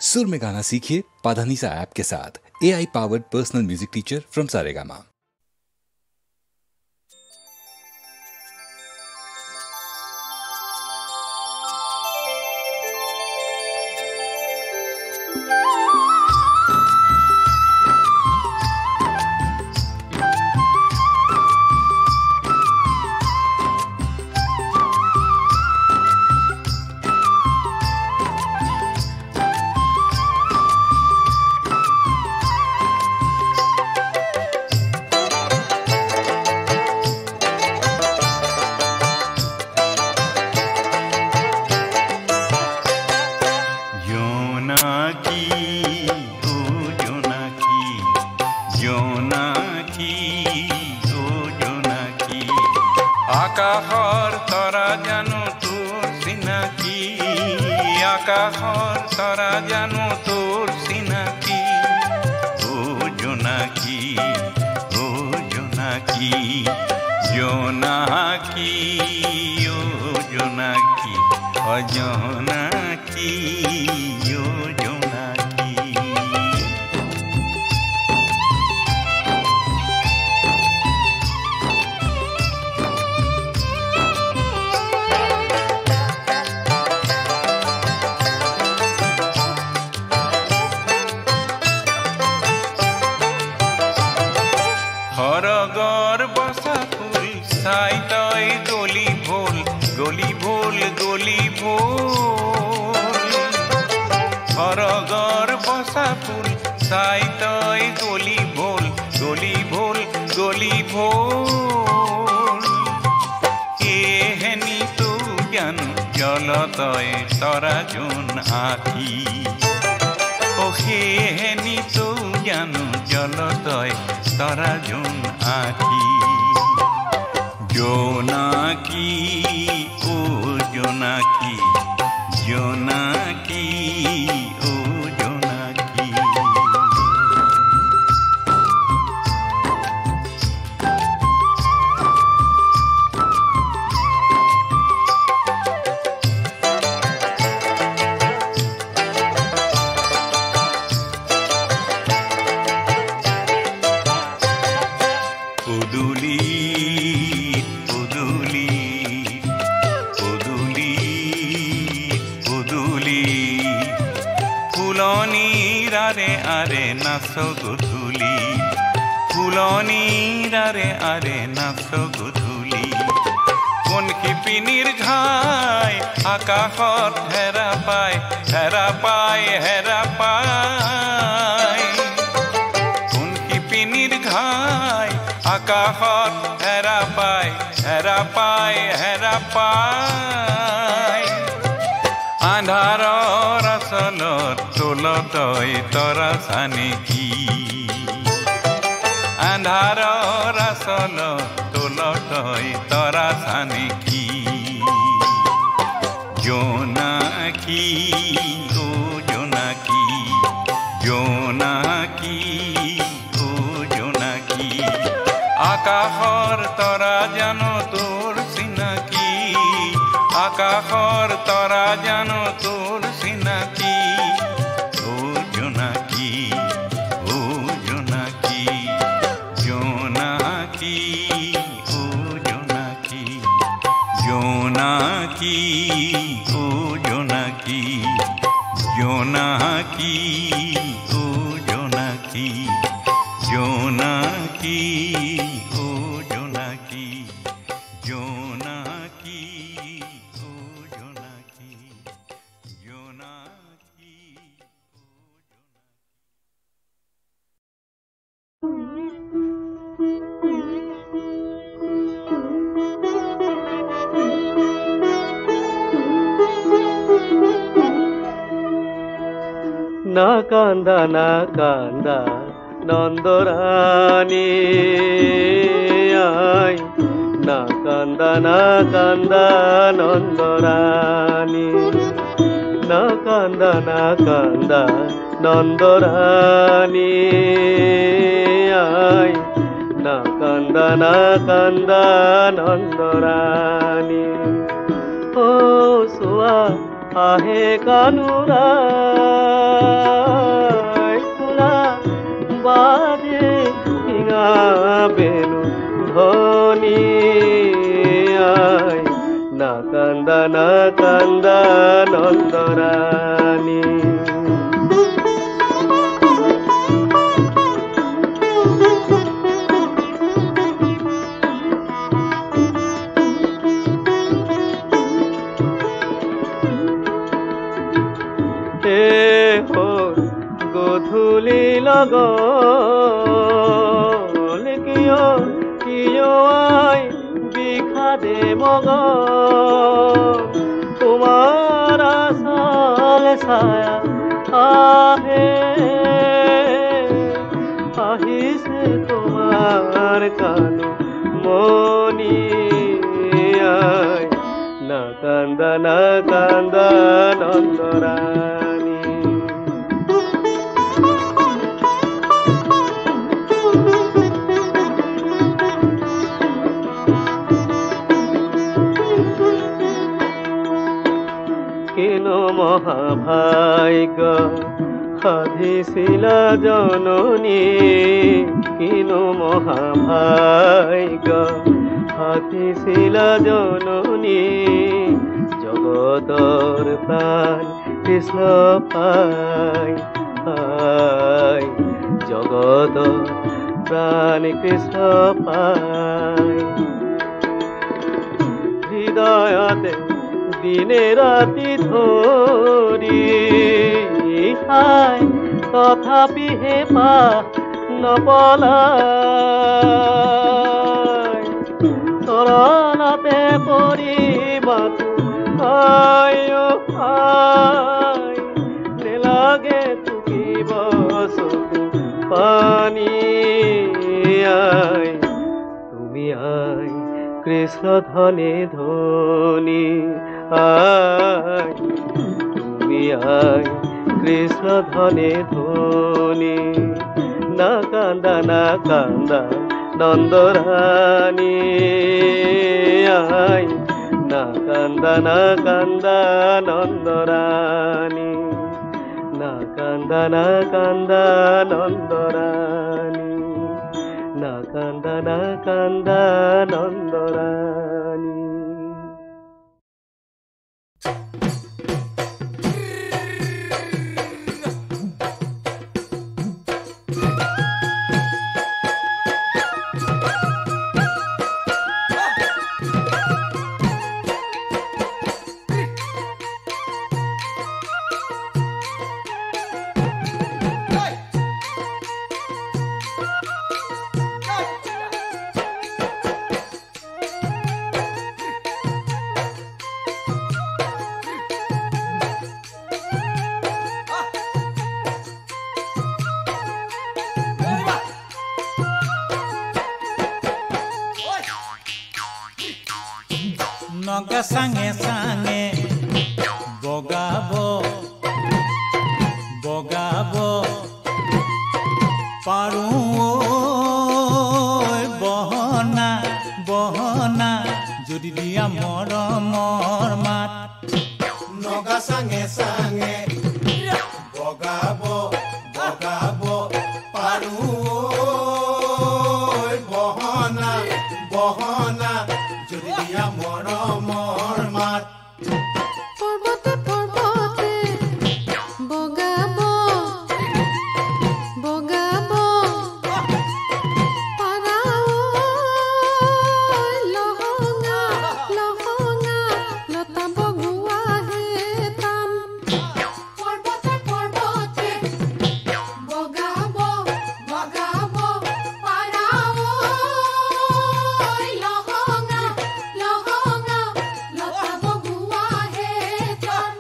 सुर में गाना सीखिए पाधानीसा ऐप के साथ। AI powered personal music teacher from Saregama. আকাশৰ তৰা জানো তোৰ চিনাকি, আকাশৰ তৰা জানো তোৰ চিনাকি, ও জোনাকী, ও জোনাকী, জোনাকী, ও জোনাকী, ও জোনাকী, ও জোনাকী। হৰগৰ বসা ফুল চাই তই গলি ভোল, গলি ভোল, গলি ভোল। হৰগৰ বসা ফুল চাই তই গলি ভোল, গলি ভোল, গলি ভোল। এহেনি তো জানো জল তই তৰা জোন আঁকি, ও সেহেনি তো জানো জল তই তৰা জোন আঁকি। জোনাকী, ও জোনাকী, জোনাকী, ও জোনাকী। পদুলি, পদুলি, পদুলি, পদুলি, ফুলনিৰ আৰে আৰে নাচ গধূলি, ফুলনিৰ আৰে আৰে নাচ গধূলি। কোন শিপিনীৰ ঘাই আকাশত হেৰা পায়, হেৰা পায়, হেৰা পায়। কোন শিপিনীৰ ঘাই আকাশত হেৰা পায়, হেৰা পায়, হেৰা পায়। আন্ধাৰৰ আচলত তোল তই তৰা চানেকি, আন্ধাৰৰ আচলত তোল তই তৰা চানেকি। জোনাকী, ও জোনাকী, জোনাকী, ও জোনাকী। আকাশৰ তৰা জানো তোৰ চিনাকি, আকাশৰ তৰা জানো তোৰ চিনাকি, ও জোনাকী, ও জোনাকী, জোনাকী, ও জোনাকী, জোনাকী, ও জোনাকী, জোনাকী, ও জোনাকী, জোনাকী, ও জোনাকী, জোনাকী, ও জোনাকী, জোনাকী, না কান্দা, না কান্দা নন্দরানী, আয় না কান্দা, না কান্দা নন্দরানী, না কান্দা, না কান্দা নন্দরানী, আয় না কান্দা, না কান্দা নন্দরানী। ও সোয়া আহে কানুরা হ'ল গধূলি লগল কিয় কিয় আই বিষাদে মগন তোমাৰ আচল ছায়া আহে আহিছে তোমাৰ কানো মনি আই না কান্দা নন্দৰাণী কিনো মহাভাগ্য সাধিছিলা জননী কিনো মহাভাগ্য সাধিছিলা জননী জগতৰ প্ৰাণ কৃষ্ণ পাই জগতৰ প্ৰাণ কৃষ্ণ পাই হৃদয়তে দিনে ৰাতি ধৰি হাই তথাপি হে পা নপলাই চৰণতে পৰি মাতো নেলাগে টুকিব চকু পানী আই তুমি আই কৃষ্ণ ধনে ধনী আই তুমি আই কৃষ্ণ ধনে ধনী না কান্দা নন্দৰাণী আই না কান্দা নন্দৰাণী না কান্দা নন্দৰাণী না কান্দা নন্দৰাণী নগা সাঙে সাঙে বগাব পাৰো বহনা যদি দিয়া মৰমৰ মাত নগা সাঙে সাঙে বগাব পাৰো বহনা যদি দিয়া মৰমৰ মাত পৰ্বতে বগাব পাৰাও লহঙা লতা বগুৱা হে তাম পৰ্বতে বগাব পাৰাও লহঙা লতা বগুৱা হে তাম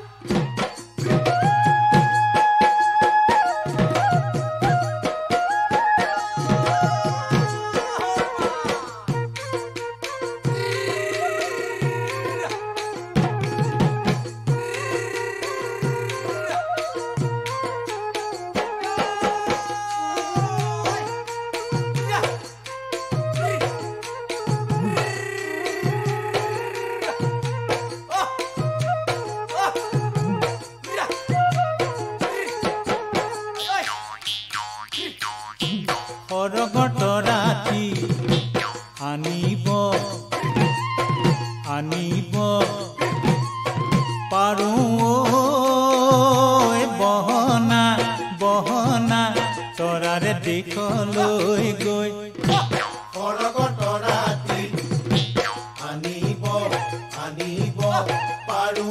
সৰগত ৰাতি আনিব পাৰো বহনা তৰাৰে দিশলৈ গৈ সৰগত ৰাতি আনিব পাৰো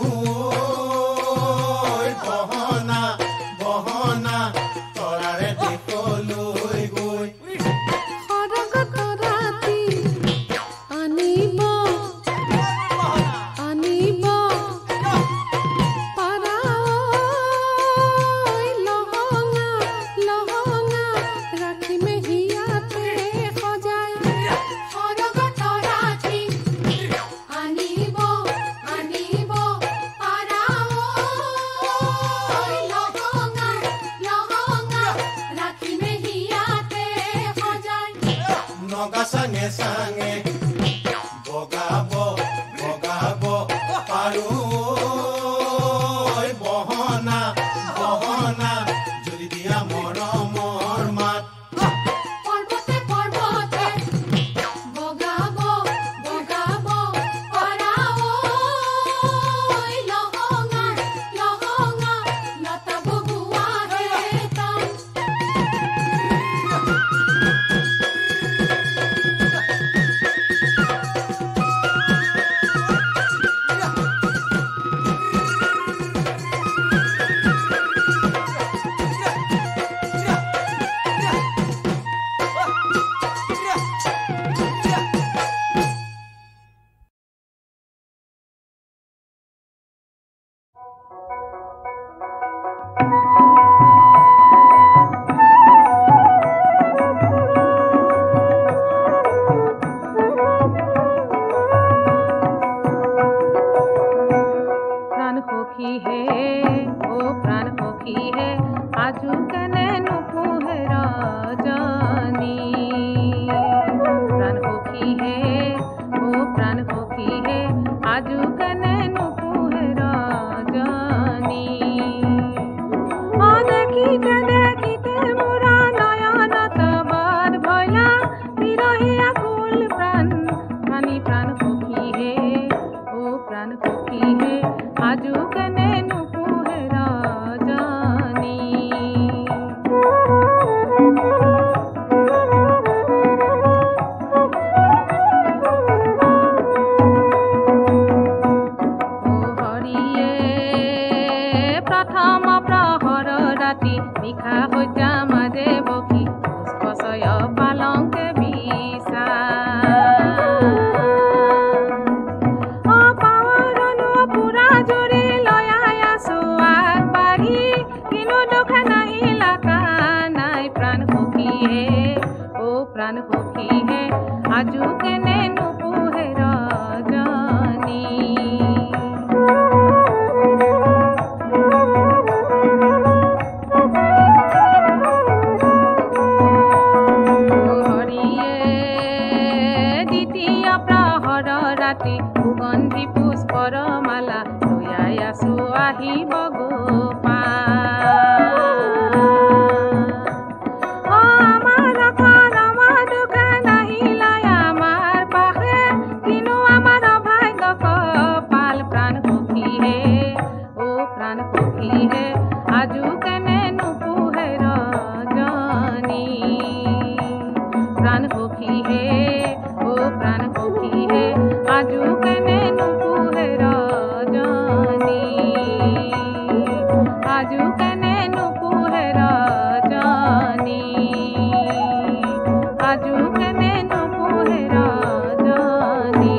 বহনা ৰাতি নিশা হৈতা মাজে বকি পুষ্পচয় পালংকে বিছা পাৱাৰনো পুৰা জুৰি লয়াই আছো আগবাঢ়ি কিনো দুখ নাহিলা নাই প্ৰাণ সখীয়ে প্ৰাণ সখীয়ে আজু কেনে নুপুহে ৰজনী ৰাতি সুগন্ধি পুষ্পৰ মালা লয়াই আছো আহিব আমাৰ আমাৰ দুখ নাহিলা আমাৰ পাহে কিনো আমাৰ ভাগ্য কপাল প্ৰাণ সখীহে প্ৰাণ সখীহে আজু কেনে নুপুহে ৰজনী প্ৰাণ সখীহে প্ৰাণ সখীহে আজু কেনে নুপুহে ৰজনী আজু কেনে নুপুহে ৰজনী আজু কেনে নুপুহে ৰজনী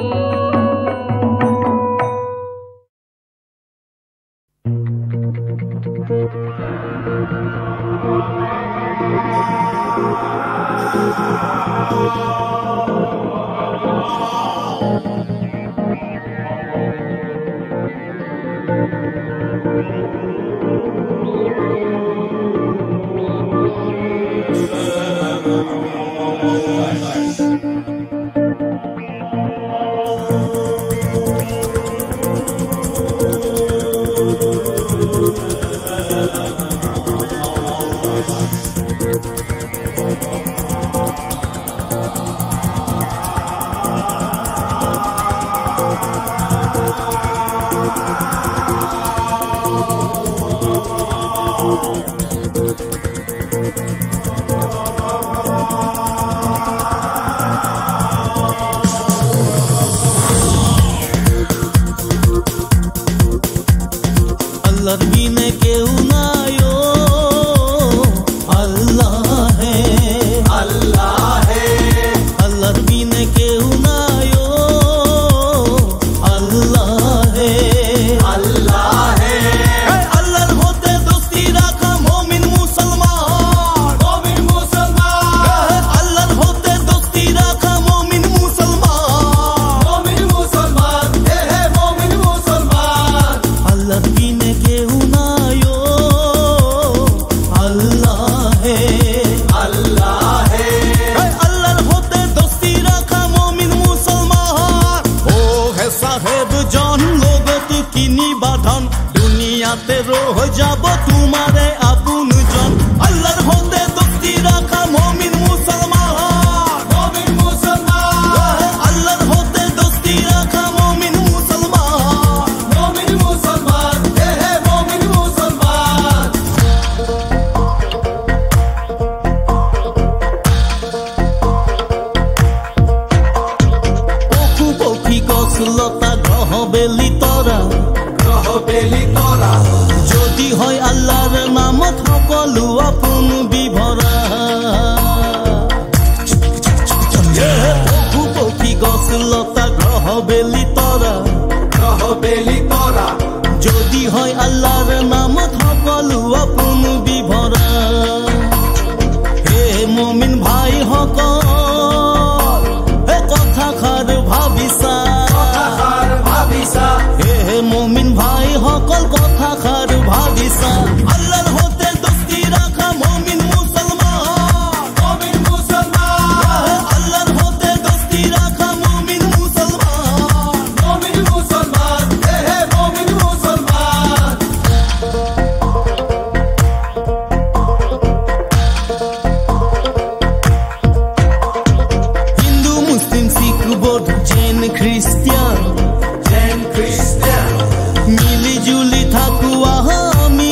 মিলি জুলি থাকো আমি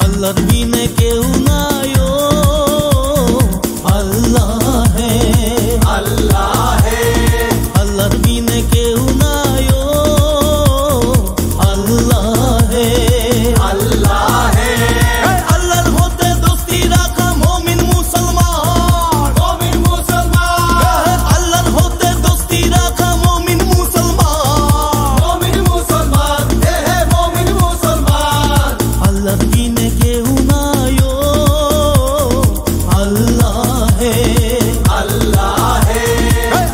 अल्लाह बिना केहू नायो अल्लाह है अल्लाह बिना केहू नायो अल्लाह है अल्लाहर होते दोस्ती राखा मोमिन मुसलमान अल्लाहर होते दोस्ती राखा मोमिन मुसलमान अल्लाह बिना केहू नायो अल्लाह है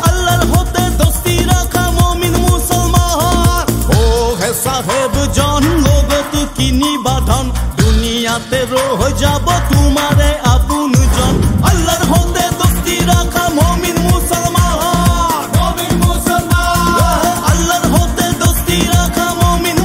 अल्लाहर होते दोस्ती राखा मोमिन मुसलमान ओ है साहेब जान लोगत किनी बाधन दुनियाते रोह যাব तुम्हारे आपुन जान अल्लाहर होते दोस्ती राखा मोमिन मुसलमान अल्लाहर होते दोस्ती राखा मोमिन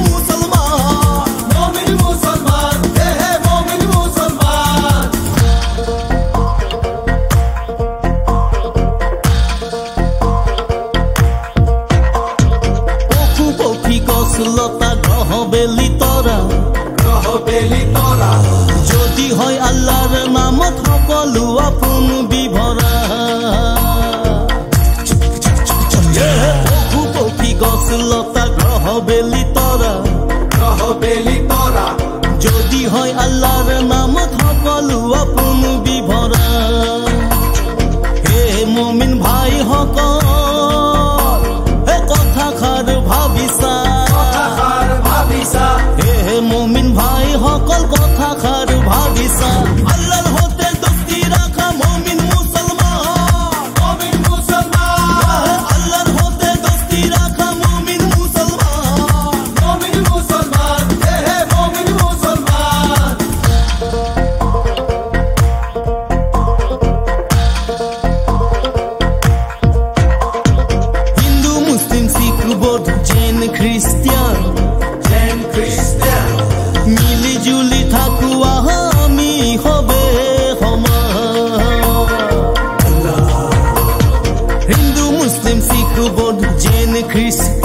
পশু পক্ষী গছলতা গ্রহ বেলি তৰা যদি হয় আল্লাহৰ নামত সকলো আপোন বিভৰা পশু পক্ষী গছলতা গ্ৰহ বেলি তৰা যদি হয় আল্লাহৰ নামত সকলো আপোন বিভৰা হে মুমিন ভাই সকল হে কথাষাৰ ভাবিছা হে মুমিন ভাই সকল কথাষাৰ ভাবিছা আল্লাহৰ হতে দোস্তি ৰাখা মুমিন মুছলমান আল্লাহৰ হতে দোস্তি ৰাখা মুমিন হিন্দু মুসলিম শিখ বৌদ্ধ জৈন খ্রিস্টান মিলি জুলি থাকো আমি হবে সমান হিন্দু মুসলিম শিখ বৌদ্ধ জৈন খ্রিস্টান